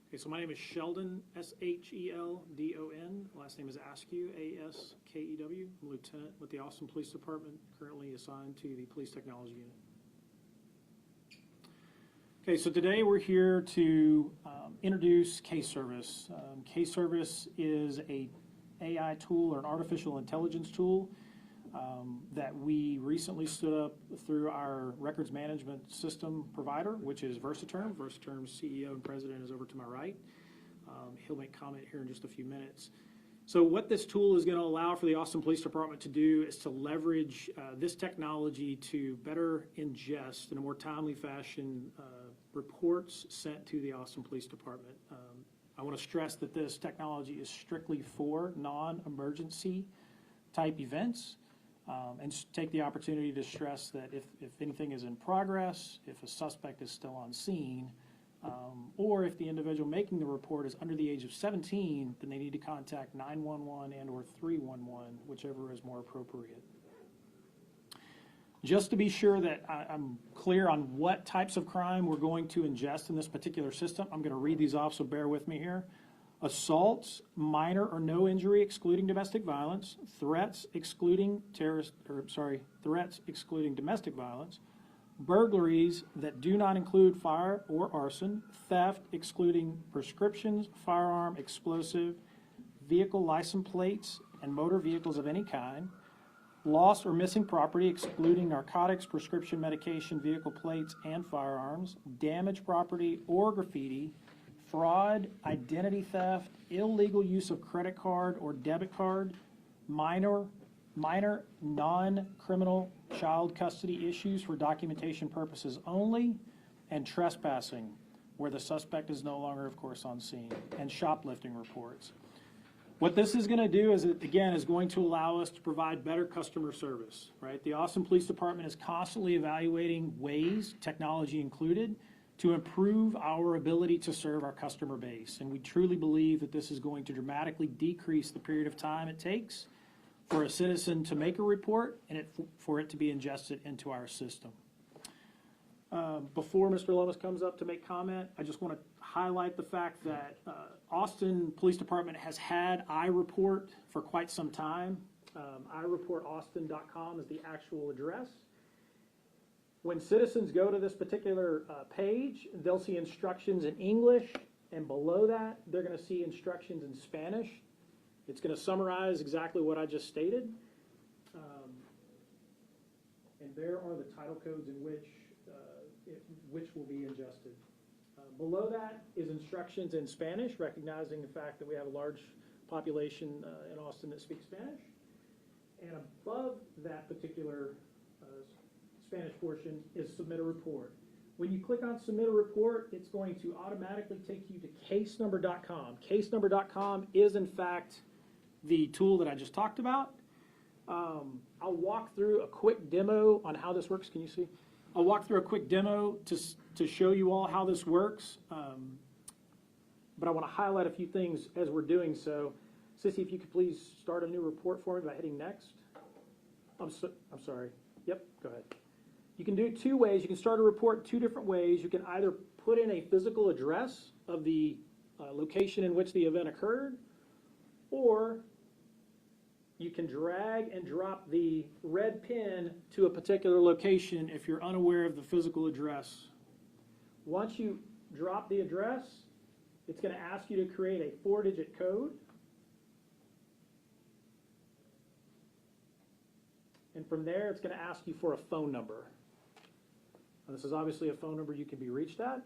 Okay, so my name is Sheldon, S-H-E-L-D-O-N. Last name is Askew, A-S-K-E-W. I'm a lieutenant with the Austin Police Department, currently assigned to the Police Technology Unit. Okay, so today we're here to introduce Case Service. Case Service is a AI tool or an artificial intelligence tool that we recently stood up through our records management system provider, which is Versiterm. Versiterm's CEO and president is over to my right. He'll make comment here in just a few minutes. So what this tool is going to allow for the Austin Police Department to do is to leverage this technology to better ingest in a more timely fashion reports sent to the Austin Police Department. I want to stress that this technology is strictly for non-emergency type events. And take the opportunity to stress that if anything is in progress, if a suspect is still on scene, or if the individual making the report is under the age of 17, then they need to contact 911 and or 311, whichever is more appropriate. Just to be sure that I'm clear on what types of crime we're going to ingest in this particular system, I'm going to read these off, so bear with me here. Assaults, minor or no injury excluding domestic violence, threats excluding threats excluding domestic violence, burglaries that do not include fire or arson, theft excluding prescriptions, firearm, explosive, vehicle license plates, and motor vehicles of any kind, lost or missing property excluding narcotics, prescription medication, vehicle plates, and firearms, damaged property or graffiti, fraud, identity theft, illegal use of credit card or debit card, minor non-criminal child custody issues for documentation purposes only, and trespassing, where the suspect is no longer, of course, on scene, and shoplifting reports. What this is going to do is, again, is going to allow us to provide better customer service, right? The Austin Police Department is constantly evaluating ways, technology included, to improve our ability to serve our customer base. And we truly believe that this is going to dramatically decrease the period of time it takes for a citizen to make a report and for it to be ingested into our system. Before Mr. Loomis comes up to make comment, I just want to highlight the fact that Austin Police Department has had iReport for quite some time. iReportaustin.com is the actual address. When citizens go to this particular page, they'll see instructions in English, and below that, they're going to see instructions in Spanish. It's going to summarize exactly what I just stated. And there are the title codes in which will be ingested. Below that is instructions in Spanish, recognizing the fact that we have a large population in Austin that speaks Spanish. And above that particular Spanish portion is submit a report. When you click on submit a report, it's going to automatically take you to casenumber.com. Casenumber.com is in fact the tool that I just talked about. I'll walk through a quick demo on how this works. Can you see? I'll walk through a quick demo to show you all how this works. But I want to highlight a few things as we're doing so. Sissy, if you could please start a new report for me by hitting next. I'm sorry. Yep, go ahead. You can do it two ways. You can start a report two different ways. You can either put in a physical address of the location in which the event occurred, or you can drag and drop the red pin to a particular location if you're unaware of the physical address. Once you drop the address, it's going to ask you to create a 4-digit code. And from there, it's going to ask you for a phone number. Now, this is obviously a phone number you can be reached at.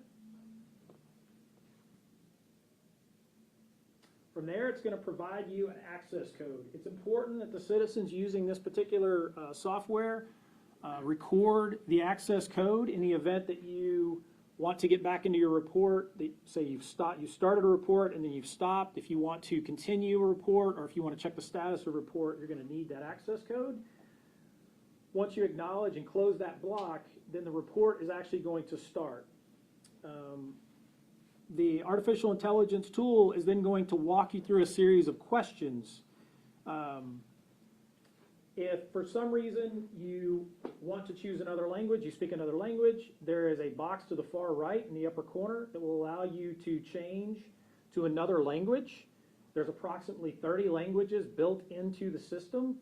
From there, it's going to provide you an access code. It's important that the citizens using this particular software record the access code in the event that you want to get back into your report. Say you started a report and then you've stopped. If you want to continue a report or if you want to check the status of a report, you're going to need that access code. Once you acknowledge and close that block, then the report is actually going to start. The artificial intelligence tool is then going to walk you through a series of questions If for some reason you want to choose another language, you speak another language, there is a box to the far right in the upper corner that will allow you to change to another language. There's approximately 30 languages built into the system.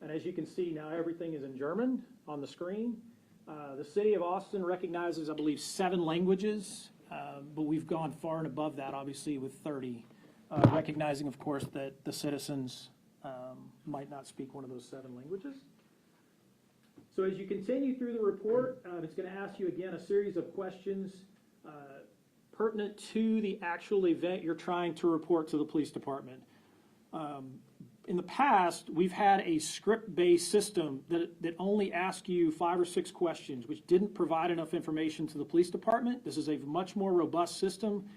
And as you can see, now everything is in German on the screen. The city of Austin recognizes, I believe, 7 languages, but we've gone far and above that, obviously, with 30, recognizing, of course, that the citizens might not speak one of those 7 languages. So as you continue through the report, it's going to ask you again a series of questions pertinent to the actual event you're trying to report to the police department. In the past, we've had a script-based system that only asked you 5 or 6 questions, which didn't provide enough information to the police department. This is a much more robust system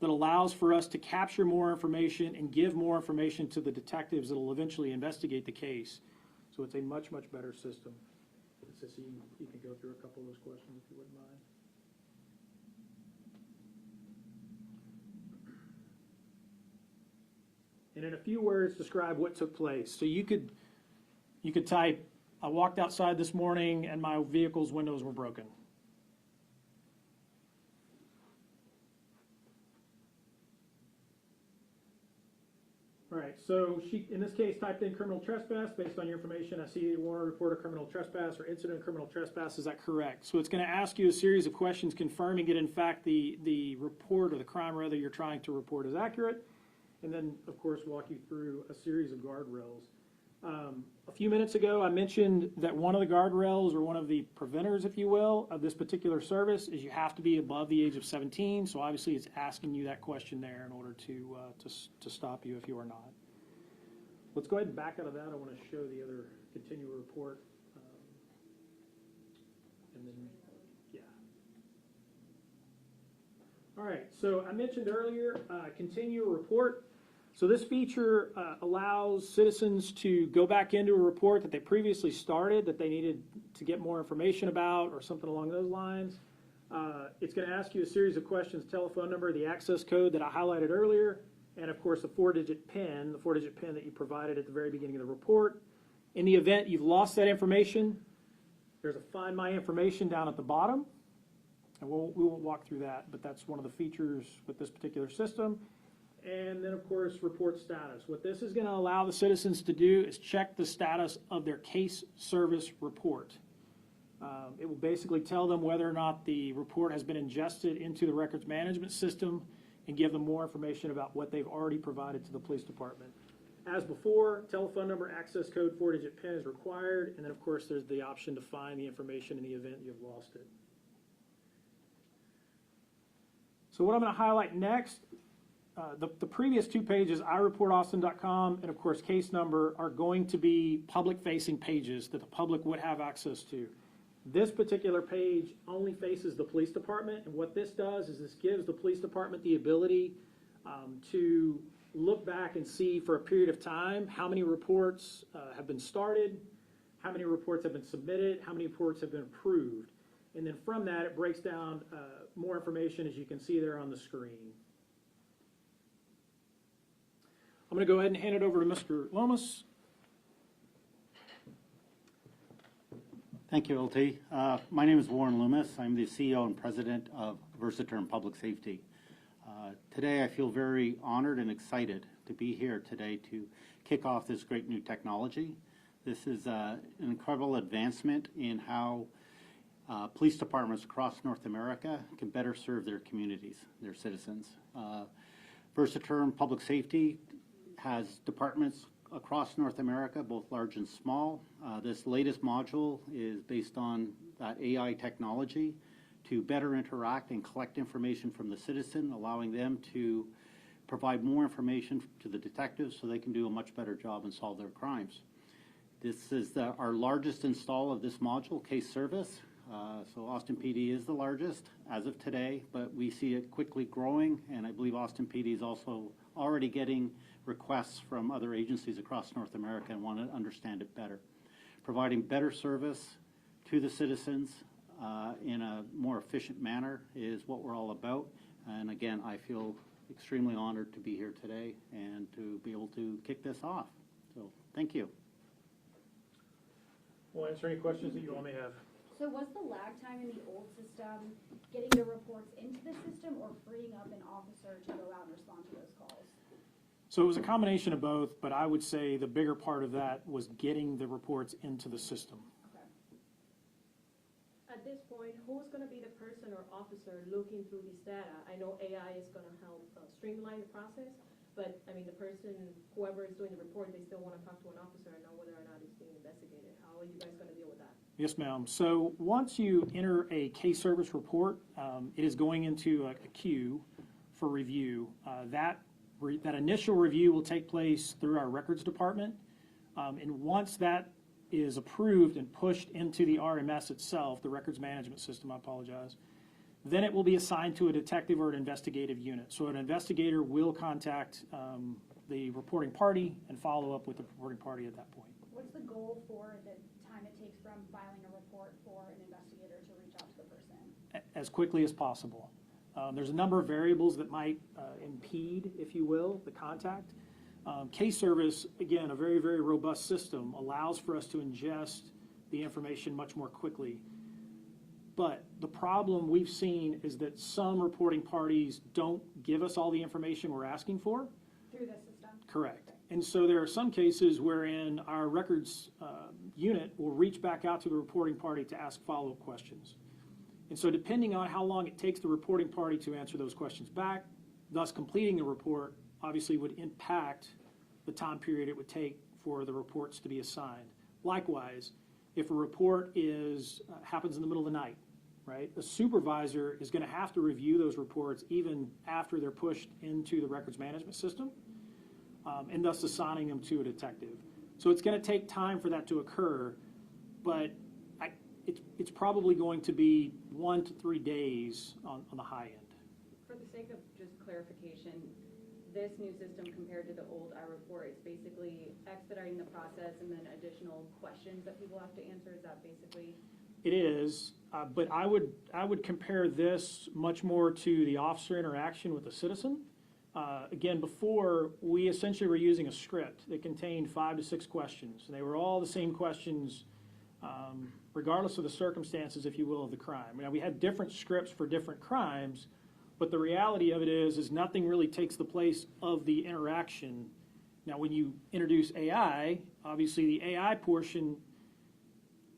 that allows for us to capture more information and give more information to the detectives that will eventually investigate the case. So it's a much, much better system. Sissy, you can go through a couple of those questions if you wouldn't mind. And in a few words, describe what took place. So you could type, I walked outside this morning and my vehicle's windows were broken. All right, so she, in this case, typed in criminal trespass. Based on your information, I see you want to report a criminal trespass or incident of criminal trespass. Is that correct? So it's going to ask you a series of questions confirming it, in fact, the report or the crime, rather, you're trying to report is accurate. And then, of course, walk you through a series of guardrails. A few minutes ago, I mentioned that one of the guardrails, or one of the preventers, if you will, of this particular service is you have to be above the age of 17. So obviously, it's asking you that question there in order to stop you if you are not. Let's go ahead and back out of that. I want to show the other continual report. And then, yeah. All right, so I mentioned earlier, continual report. So this feature allows citizens to go back into a report that they previously started that they needed to get more information about or something along those lines. It's going to ask you a series of questions, telephone number, the access code that I highlighted earlier, and of course the 4-digit PIN, the 4-digit PIN that you provided at the very beginning of the report. In the event you've lost that information, there's a Find My Information down at the bottom. And we won't walk through that, but that's one of the features with this particular system. And then, of course, report status. What this is going to allow the citizens to do is check the status of their case service report. It will basically tell them whether or not the report has been ingested into the records management system and give them more information about what they've already provided to the police department. As before, telephone number, access code, 4-digit PIN is required. And then, of course, there's the option to find the information in the event you've lost it. So what I'm going to highlight next, the previous 2 pages, ireportaustin.com and, of course, case number, are going to be public-facing pages that the public would have access to. This particular page only faces the police department, and what this does is this gives the police department the ability to look back and see for a period of time how many reports have been started, how many reports have been submitted, how many reports have been approved. And then from that, it breaks down more information, as you can see there on the screen. I'm going to go ahead and hand it over to Mr. Loomis. Thank you, LT. My name is Warren Loomis. I'm the CEO and President of Versatern Public Safety. Today, I feel very honored and excited to be here today to kick off this great new technology. This is an incredible advancement in how police departments across North America can better serve their communities, their citizens. Versatern Public Safety has departments across North America, both large and small. This latest module is based on AI technology to better interact and collect information from the citizen, allowing them to provide more information to the detectives so they can do a much better job and solve their crimes. This is our largest install of this module, case service. So Austin PD is the largest as of today, but we see it quickly growing, and I believe Austin PD is also already getting requests from other agencies across North America and want to understand it better. Providing better service to the citizens in a more efficient manner is what we're all about. And again, I feel extremely honored to be here today and to be able to kick this off. So thank you. We'll answer any questions that you all may have. So was the lag time in the old system getting the reports into the system or freeing up an officer to go out and respond to those calls? So it was a combination of both, but I would say the bigger part of that was getting the reports into the system. Okay. At this point, who's going to be the person or officer looking through this data? I know AI is going to help streamline the process, but I mean, the person, whoever is doing the report, they still want to talk to an officer and know whether or not it's being investigated. How are you guys going to deal with that? Yes, ma'am. So once you enter a case service report, it is going into a queue for review. That initial review will take place through our records department. And once that is approved and pushed into the RMS itself, the records management system, I apologize, then it will be assigned to a detective or an investigative unit. So an investigator will contact the reporting party and follow up with the reporting party at that point. What's the goal for the time it takes from filing a report for an investigator to reach out to the person? As quickly as possible. There's a number of variables that might impede, if you will, the contact. Case service, again, a very, very robust system, allows for us to ingest the information much more quickly. But the problem we've seen is that some reporting parties don't give us all the information we're asking for. Through the system? Correct. And so there are some cases wherein our records unit will reach back out to the reporting party to ask follow-up questions. And so depending on how long it takes the reporting party to answer those questions back, thus completing the report, obviously would impact the time period it would take for the reports to be assigned. Likewise, if a report happens in the middle of the night, right, a supervisor is going to have to review those reports even after they're pushed into the records management system, and thus assigning them to a detective. So it's going to take time for that to occur, but it's probably going to be 1 to 3 days on the high end. For the sake of just clarification, this new system compared to the old iReport is basically expediting the process and then additional questions that people have to answer. Is that basically? It is, but I would compare this much more to the officer interaction with the citizen. Again, before, we essentially were using a script that contained 5 to 6 questions. And they were all the same questions, regardless of the circumstances, if you will, of the crime. Now, we had different scripts for different crimes, but the reality of it is nothing really takes the place of the interaction. Now, when you introduce AI, obviously the AI portion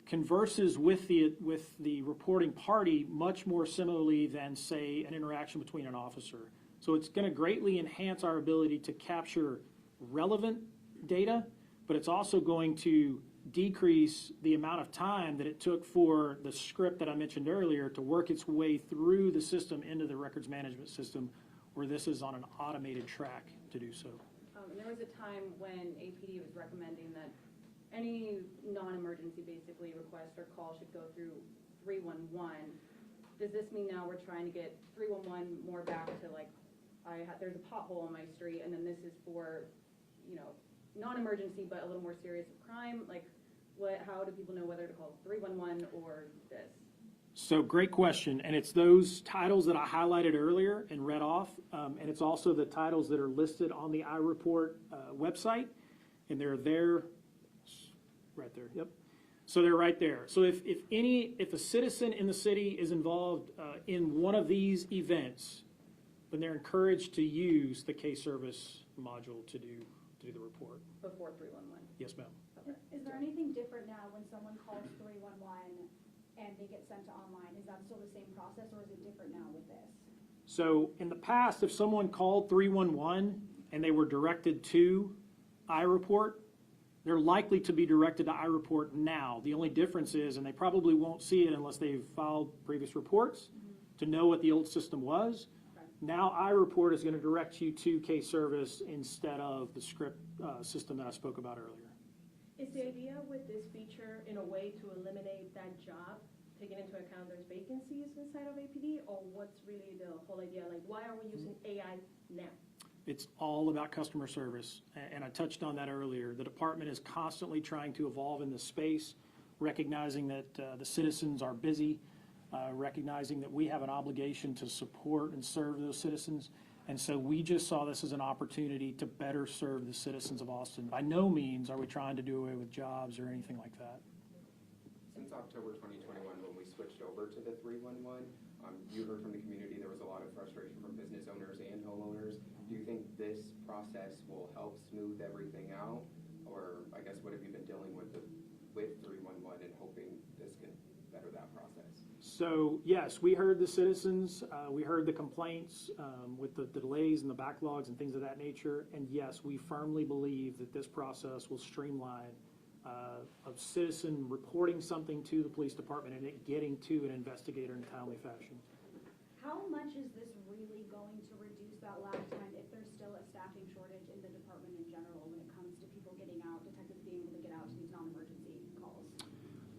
converses with the reporting party much more similarly than, say, an interaction between an officer. So it's going to greatly enhance our ability to capture relevant data, but it's also going to decrease the amount of time that it took for the script that I mentioned earlier to work its way through the system into the records management system, where this is on an automated track to do so. And there was a time when APD was recommending that any non-emergency basically request or call should go through 311. Does this mean now we're trying to get 311 more back to like, there's a pothole on my street, and then this is for, non-emergency but a little more serious crime? Like, how do people know whether to call 311 or this? So great question, and it's those titles that I highlighted earlier and read off, and it's also the titles that are listed on the iReport website, and they're there, right there, yep. So they're right there. So if a citizen in the city is involved in one of these events, then they're encouraged to use the case service module to do the report. Before 311? Yes, ma'am. Okay. Is there anything different now when someone calls 311 and they get sent to online? Is that still the same process, or is it different now with this? So in the past, if someone called 311 and they were directed to iReport, they're likely to be directed to iReport now. The only difference is, and they probably won't see it unless they've filed previous reports to know what the old system was. Now iReport is going to direct you to case service instead of the script system that I spoke about earlier. Is the idea with this feature in a way to eliminate that job, taking into account there's vacancies inside of APD, or what's really the whole idea? Like, why are we using AI now? It's all about customer service, and I touched on that earlier. The department is constantly trying to evolve in this space, recognizing that the citizens are busy, recognizing that we have an obligation to support and serve those citizens. And so we just saw this as an opportunity to better serve the citizens of Austin. By no means are we trying to do away with jobs or anything like that. October 2021, when we switched over to the 311, you heard from the community there was a lot of frustration from business owners and homeowners. Do you think this process will help smooth everything out? Or I guess what have you been dealing with 311 and hoping this can better that process? So yes, we heard the citizens, we heard the complaints with the delays and the backlogs and things of that nature. And yes, we firmly believe that this process will streamline a citizen reporting something to the police department and it getting to an investigator in a timely fashion. How much is this really going to reduce that lag time if there's still a staffing shortage in the department in general when it comes to people getting out, detectives being able to get out to these non-emergency calls?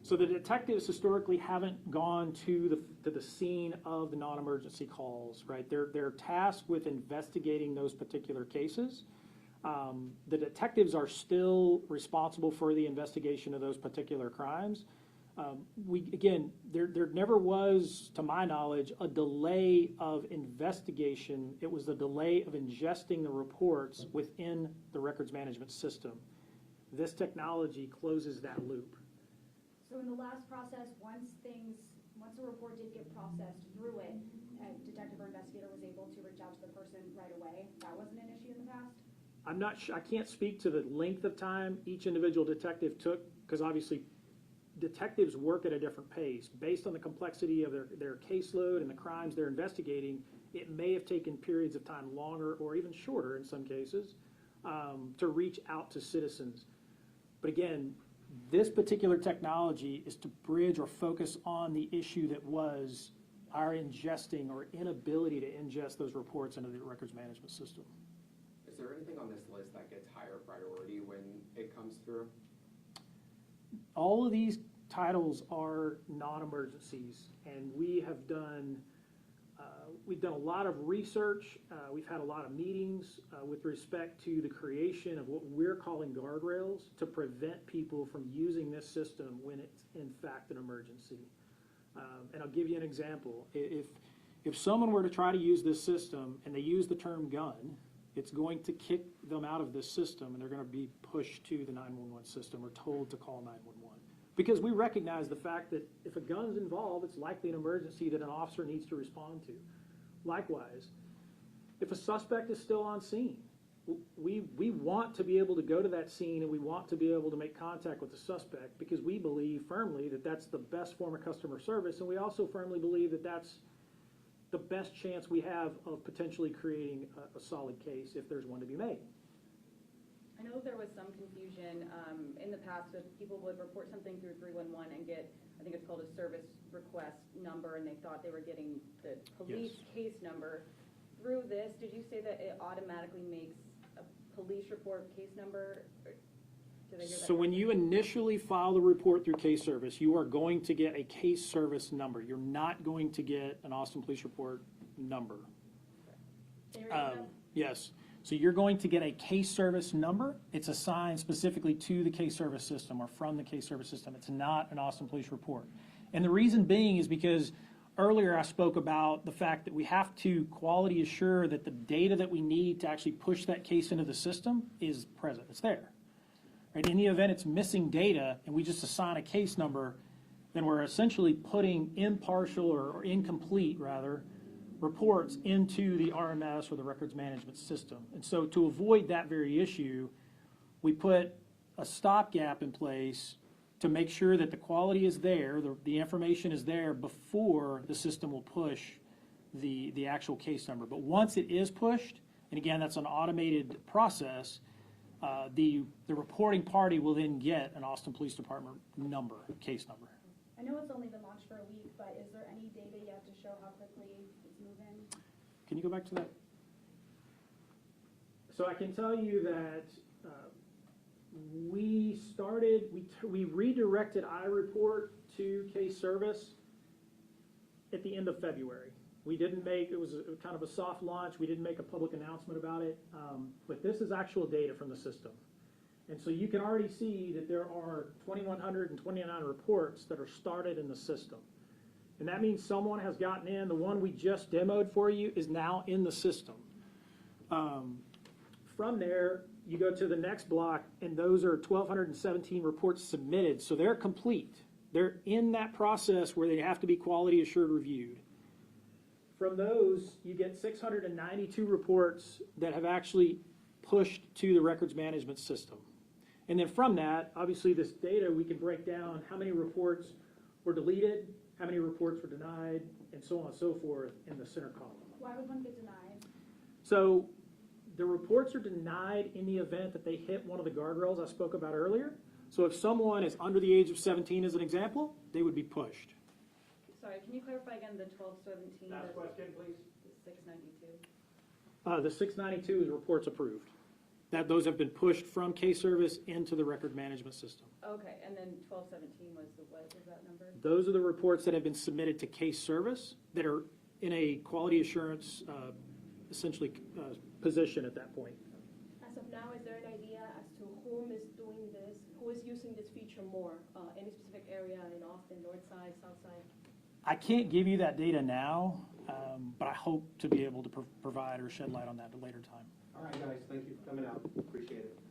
So the detectives historically haven't gone to the scene of the non-emergency calls, right? They're tasked with investigating those particular cases. The detectives are still responsible for the investigation of those particular crimes. There never was, to my knowledge, a delay of investigation. It was the delay of ingesting the reports within the records management system. This technology closes that loop. So in the last process, once a report did get processed through it, a detective or investigator was able to reach out to the person right away. That wasn't an issue in the past? I'm not sure, I can't speak to the length of time each individual detective took, because obviously detectives work at a different pace. Based on the complexity of their caseload and the crimes they're investigating, it may have taken periods of time longer or even shorter in some cases to reach out to citizens. But again, this particular technology is to bridge or focus on the issue that was our ingesting or inability to ingest those reports into the records management system. Is there anything on this list that gets higher priority when it comes through? All of these titles are non-emergencies, and we've done a lot of research. We've had a lot of meetings with respect to the creation of what we're calling guardrails to prevent people from using this system when it's in fact an emergency. And I'll give you an example. If someone were to try to use this system and they use the term gun, it's going to kick them out of this system and they're going to be pushed to the 911 system or told to call 911. Because we recognize the fact that if a gun's involved, it's likely an emergency that an officer needs to respond to. Likewise, if a suspect is still on scene, we want to be able to go to that scene and we want to be able to make contact with the suspect because we believe firmly that that's the best form of customer service, and we also firmly believe that that's the best chance we have of potentially creating a solid case if there's one to be made. I know there was some confusion in the past with people would report something through 311 and get, I think it's called a service request number, and they thought they were getting the police case number. Through this, did you say that it automatically makes a police report case number? Did I hear that So when you initially file the report through case service, you are going to get a case service number. You're not going to get an Austin Police Report number. Yes. So you're going to get a case service number. It's assigned specifically to the case service system or from the case service system. It's not an Austin Police Report. And the reason being is because earlier I spoke about the fact that we have to quality assure that the data that we need to actually push that case into the system is present. It's there. Right? In the event it's missing data and we just assign a case number, then we're essentially putting impartial or incomplete, rather, reports into the RMS or the records management system. And so to avoid that very issue, we put a stopgap in place to make sure that the quality is there, the information is there before the system will push the actual case number. But once it is pushed, and again, that's an automated process, the reporting party will then get an Austin Police Department number, case number. I know it's only been launched for a week, but is there any data yet to show how quickly it's moving? Can you go back to that? So I can tell you that we redirected iReport to case service at the end of February. We didn't make, it was kind of a soft launch. We didn't make a public announcement about it, but this is actual data from the system. And so you can already see that there are 2,129 reports that are started in the system. And that means someone has gotten in. The one we just demoed for you is now in the system. From there, you go to the next block, and those are 1,217 reports submitted. So they're complete. They're in that process where they have to be quality assured reviewed. From those, you get 692 reports that have actually pushed to the records management system. And then from that, obviously this data, we can break down how many reports were deleted, how many reports were denied, and so on and so forth in the center column. Why would one get denied? So the reports are denied in the event that they hit one of the guardrails I spoke about earlier. So if someone is under the age of 17, as an example, they would be pushed. Sorry, can you clarify again the 1217? Last question, please. The 692? The 692 is reports approved. Those have been pushed from case service into the record management system. Okay, and then 1217 was the, what was that number? Those are the reports that have been submitted to case service that are in a quality assurance, essentially, position at that point. As of now, is there an idea as to whom is doing this, who is using this feature more? Any specific area in Austin, north side, south side? I can't give you that data now, but I hope to be able to provide or shed light on that at a later time. All right, guys, thank you for coming out. Appreciate it.